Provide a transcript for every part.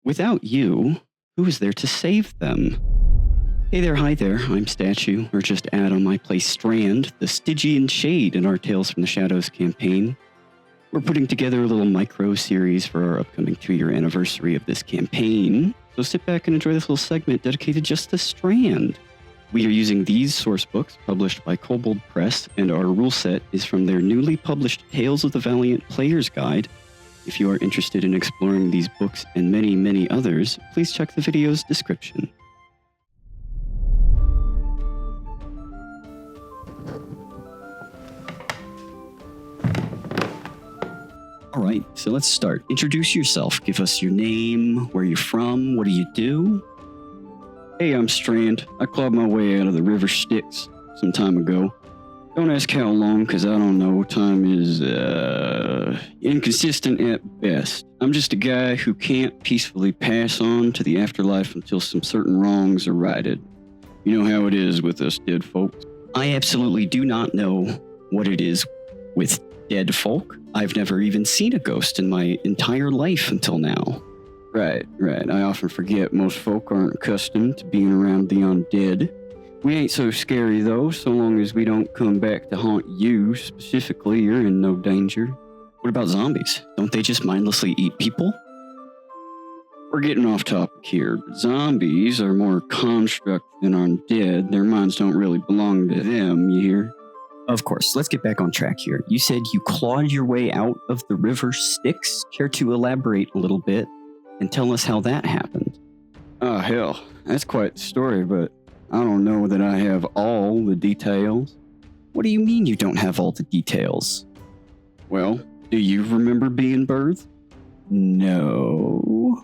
Without you, who is there to save them? Hey there, hi there, I'm Statue, or just Adam. I play Strand, the Stygian Shade in our Tales from the Shadows campaign. We're putting together a little micro-series for our upcoming 2-year anniversary of this campaign, so sit back and enjoy this little segment dedicated just to Strand. We are using these source books published by Kobold Press, and our rule set is from their newly published Tales of the Valiant Player's Guide. If you are interested in exploring these books and many, many others, please check the video's description. All right, so let's start. Introduce yourself. Give us your name, where you're from, what do you do? Hey, I'm Strand. I clawed my way out of the River Styx some time ago. Don't ask how long, because I don't know. Time is, inconsistent at best. I'm just a guy who can't peacefully pass on to the afterlife until some certain wrongs are righted. You know how it is with us dead folks. I absolutely do not know what it is with dead folk. I've never even seen a ghost in my entire life until now. Right. I often forget most folk aren't accustomed to being around the undead. We ain't so scary, though, so long as we don't come back to haunt you specifically, you're in no danger. What about zombies? Don't they just mindlessly eat people? We're getting off topic here, but zombies are more construct than undead. Their minds don't really belong to them, you hear? Of course, let's get back on track here. You said you clawed your way out of the River Styx. Care to elaborate a little bit and tell us how that happened? Oh, hell, that's quite the story, but I don't know that I have all the details. What do you mean you don't have all the details? Well, do you remember being birthed? No.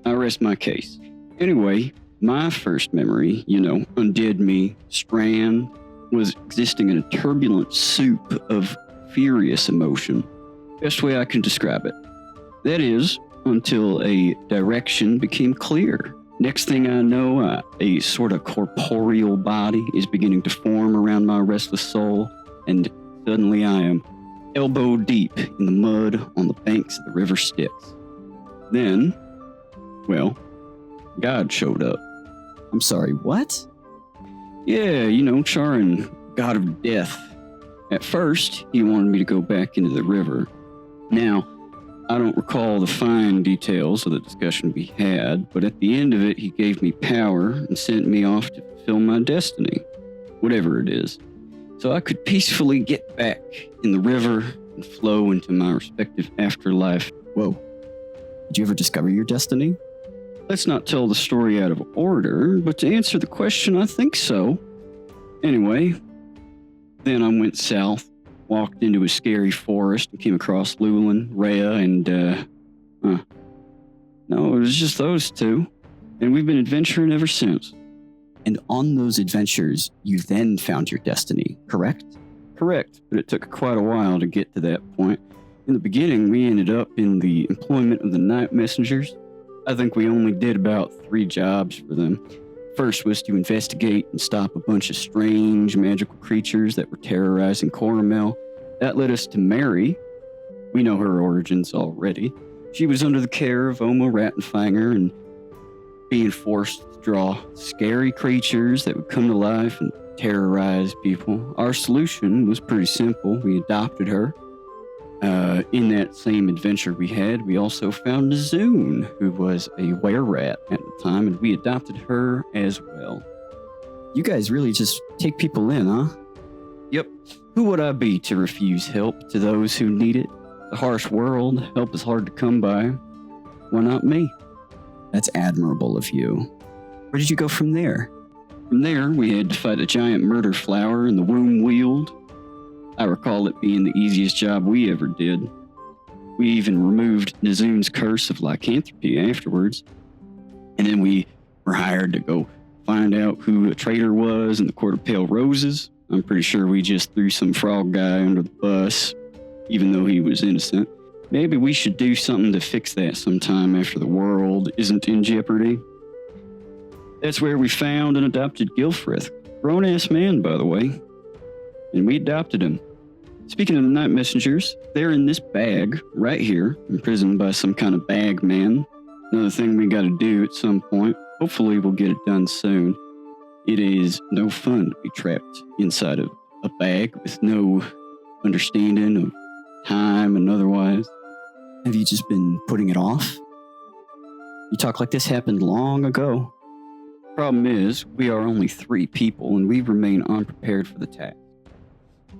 I rest my case. Anyway, my first memory, undead me, Strand, was existing in a turbulent soup of furious emotion. Best way I can describe it. That is, until a direction became clear. Next thing I know, a sort of corporeal body is beginning to form around my restless soul, and suddenly I am elbow deep in the mud on the banks of the River Styx. Then, well, God showed up. I'm sorry, what? Yeah, Charon, god of death. At first, he wanted me to go back into the river. Now, I don't recall the fine details of the discussion we had, but at the end of it, he gave me power and sent me off to fulfill my destiny, whatever it is, so I could peacefully get back in the river and flow into my respective afterlife. Whoa. Did you ever discover your destiny? Let's not tell the story out of order, but to answer the question, I think so. Anyway, then I went south, walked into a scary forest, and came across Llewellyn, Rhea, and, no, it was just those two. And we've been adventuring ever since. And on those adventures, you then found your destiny, correct? Correct, but it took quite a while to get to that point. In the beginning, we ended up in the employment of the night messengers. I think we only did about 3 jobs for them. First was to investigate and stop a bunch of strange magical creatures that were terrorizing Coramel. That led us to Mary. We know her origins already. She was under the care of Oma Rattenfanger and being forced to draw scary creatures that would come to life and terrorize people. Our solution was pretty simple. We adopted her. In that same adventure we had, we also found Zune, who was a were-rat at the time, and we adopted her as well. You guys really just take people in, huh? Yep. Who would I be to refuse help to those who need it? The harsh world, help is hard to come by. Why not me? That's admirable of you. Where did you go from there? From there, we had to fight a giant murder flower in the womb wield. I recall it being the easiest job we ever did. We even removed Nazoon's curse of lycanthropy afterwards. And then we were hired to go find out who the traitor was in the Court of Pale Roses. I'm pretty sure we just threw some frog guy under the bus, even though he was innocent. Maybe we should do something to fix that sometime after the world isn't in jeopardy. That's where we found and adopted Gilfrith. Grown-ass man, by the way. And we adopted him. Speaking of the night messengers, they're in this bag right here, imprisoned by some kind of bag man. Another thing we gotta do at some point. Hopefully we'll get it done soon. It is no fun to be trapped inside of a bag with no understanding of time and otherwise. Have you just been putting it off? You talk like this happened long ago. Problem is, we are only 3 people and we remain unprepared for the task.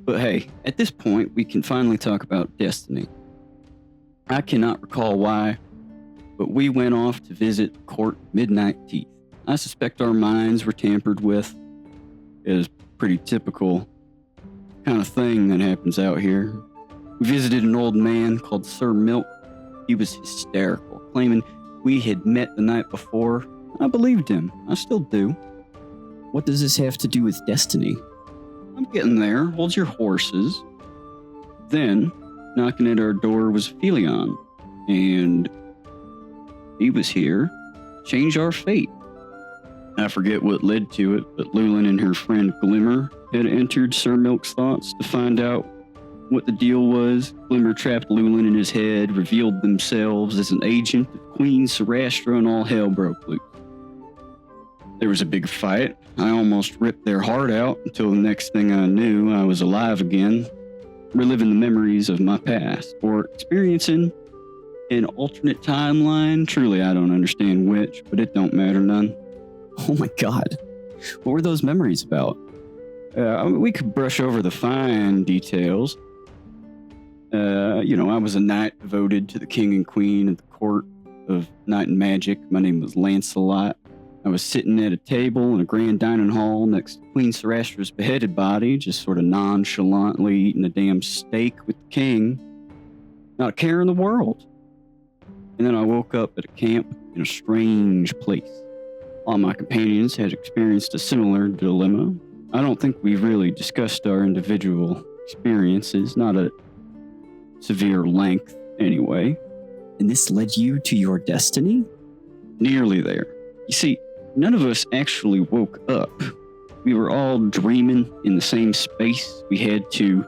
But hey, at this point, we can finally talk about destiny. I cannot recall why, but we went off to visit Court Midnight Teeth. I suspect our minds were tampered with. It is pretty typical kind of thing that happens out here. We visited an old man called Sir Milk. He was hysterical, claiming we had met the night before. I believed him. I still do. What does this have to do with destiny? I'm getting there. Hold your horses. Then, knocking at our door was Valiant, and he was here to change our fate. I forget what led to it, but Lulin and her friend Glimmer had entered Sir Milk's thoughts to find out what the deal was. Glimmer trapped Lulin in his head, revealed themselves as an agent of Queen Sarastra, and all hell broke loose. There was a big fight. I almost ripped their heart out until the next thing I knew, I was alive again, reliving the memories of my past, or experiencing an alternate timeline. Truly, I don't understand which, but it don't matter none. Oh my god. What were those memories about? We could brush over the fine details. I was a knight devoted to the king and queen at the court of Night and Magic. My name was Lancelot. I was sitting at a table in a grand dining hall next to Queen Sarastra's beheaded body, just sort of nonchalantly eating a damn steak with the king. Not a care in the world. And then I woke up at a camp in a strange place. All my companions had experienced a similar dilemma. I don't think we've really discussed our individual experiences, not at severe length anyway. And this led you to your destiny? Nearly there. You see, none of us actually woke up. We were all dreaming in the same space. We had to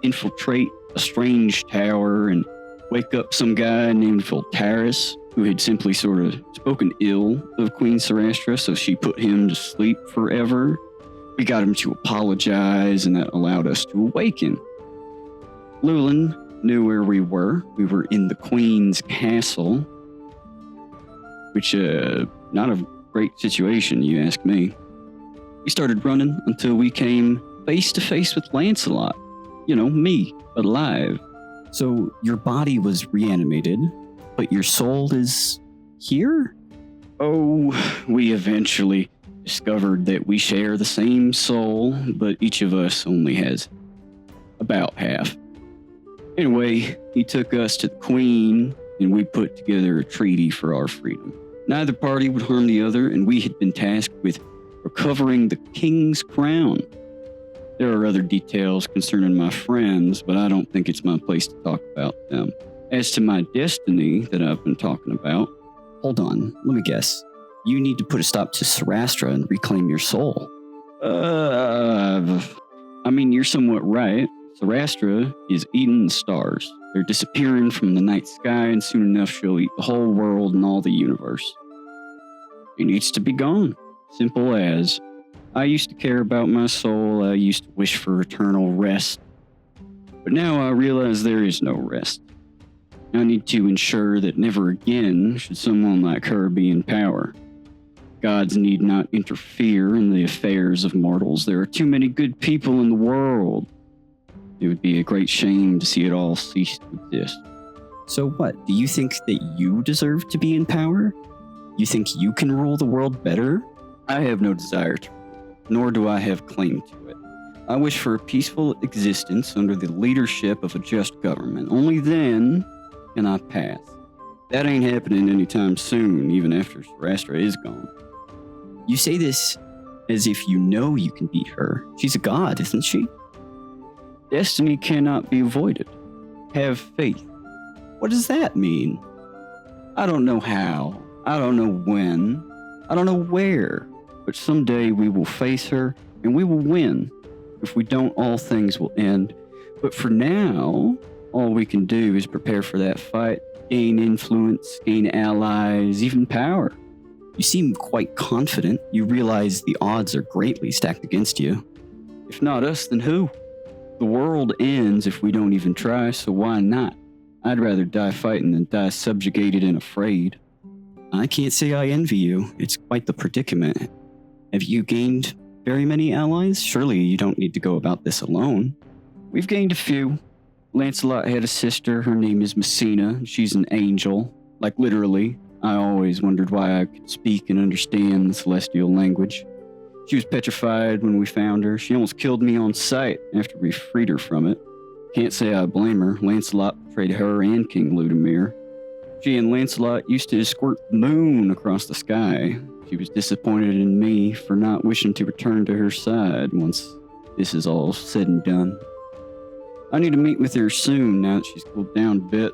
infiltrate a strange tower and wake up some guy named Voltaris, who had simply sort of spoken ill of Queen Sarastra, so she put him to sleep forever. We got him to apologize, and that allowed us to awaken. Lulin knew where we were. We were in the Queen's castle, which, not a great situation, you ask me. We started running until we came face to face with Lancelot. Me, alive. So your body was reanimated, but your soul is here? Oh, we eventually discovered that we share the same soul, but each of us only has about half. Anyway, he took us to the Queen, and we put together a treaty for our freedom. Neither party would harm the other, and we had been tasked with recovering the king's crown. There are other details concerning my friends, but I don't think it's my place to talk about them. As to my destiny that I've been talking about... Hold on, let me guess. You need to put a stop to Sarastra and reclaim your soul. You're somewhat right. Sarastra is eating the stars. They're disappearing from the night sky, and soon enough she'll eat the whole world and all the universe. It needs to be gone. Simple as. I used to care about my soul. I used to wish for eternal rest. But now I realize there is no rest. I need to ensure that never again should someone like her be in power. Gods need not interfere in the affairs of mortals. There are too many good people in the world. It would be a great shame to see it all cease to exist. So what? Do you think that you deserve to be in power? You think you can rule the world better? I have no desire to rule, nor do I have claim to it. I wish for a peaceful existence under the leadership of a just government. Only then can I pass. That ain't happening anytime soon, even after Sarastra is gone. You say this as if you know you can beat her. She's a god, isn't she? Destiny cannot be avoided. Have faith. What does that mean? I don't know how. I don't know when. I don't know where. But someday we will face her and we will win. If we don't, all things will end. But for now, all we can do is prepare for that fight gain influence, gain allies, even power. You seem quite confident. You realize the odds are greatly stacked against you. If not us, then who? The world ends if we don't even try, so why not? I'd rather die fighting than die subjugated and afraid. I can't say I envy you. It's quite the predicament. Have you gained very many allies? Surely you don't need to go about this alone. We've gained a few. Lancelot had a sister. Her name is Messina. She's an angel. Like literally. I always wondered why I could speak and understand the celestial language. She was petrified when we found her. She almost killed me on sight after we freed her from it. Can't say I blame her. Lancelot betrayed her and King Ludimir. She and Lancelot used to escort the moon across the sky. She was disappointed in me for not wishing to return to her side once this is all said and done. I need to meet with her soon now that she's cooled down a bit.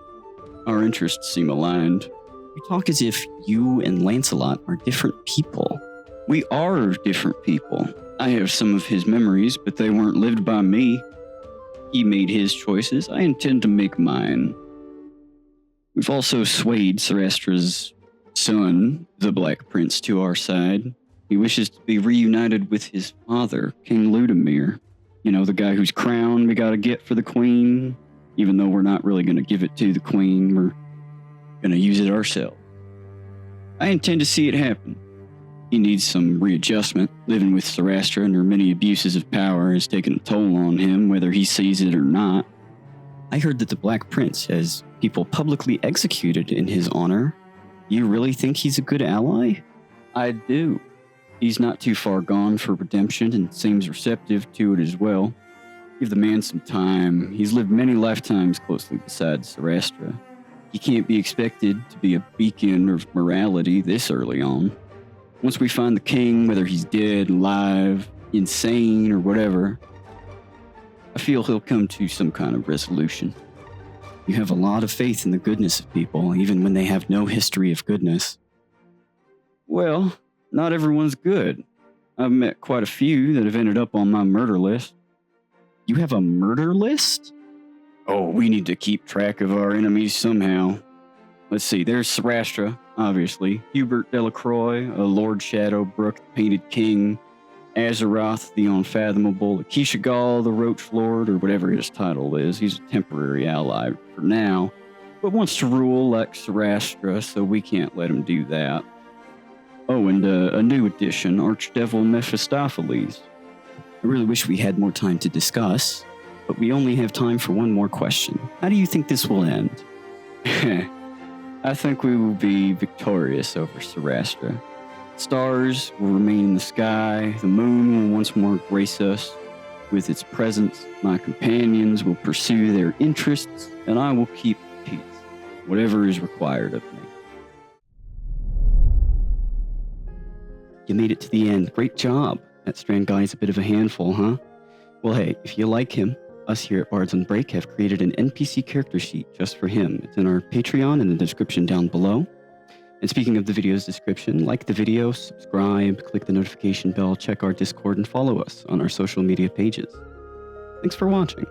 Our interests seem aligned. You talk as if you and Lancelot are different people. We are different people. I have some of his memories, but they weren't lived by me. He made his choices. I intend to make mine. We've also swayed Sarastra's son, the Black Prince, to our side. He wishes to be reunited with his father, King Ludimir. You know, the guy whose crown we gotta get for the queen. Even though we're not really gonna give it to the queen, we're gonna use it ourselves. I intend to see it happen. He needs some readjustment. Living with Sarastra and her many abuses of power has taken a toll on him, whether he sees it or not. I heard that the Black Prince has people publicly executed in his honor. You really think he's a good ally? I do. He's not too far gone for redemption and seems receptive to it as well. Give the man some time. He's lived many lifetimes closely beside Sarastra. He can't be expected to be a beacon of morality this early on. Once we find the king, whether he's dead, alive, insane, or whatever, I feel he'll come to some kind of resolution. You have a lot of faith in the goodness of people, even when they have no history of goodness. Well, not everyone's good. I've met quite a few that have ended up on my murder list. You have a murder list? Oh, we need to keep track of our enemies somehow. Let's see, there's Sarastra, obviously. Hubert Delacroix, a Lord Shadowbrook, the Painted King. Azeroth, the Unfathomable. Akeisha Gall, the Roach Lord, or whatever his title is. He's a temporary ally for now, but wants to rule like Sarastra, so we can't let him do that. Oh, and a new addition, Archdevil Mephistopheles. I really wish we had more time to discuss, but we only have time for one more question. How do you think this will end? I think we will be victorious over Sarastra. Stars will remain in the sky. The moon will once more grace us with its presence. My companions will pursue their interests, and I will keep peace, whatever is required of me. You made it to the end. Great job. That Strand guy is a bit of a handful, huh? Well, hey, if you like him, us here at Bards on Break have created an NPC character sheet just for him. It's in our Patreon in the description down below. And speaking of the video's description, like the video, subscribe, click the notification bell, check our Discord, and follow us on our social media pages. Thanks for watching.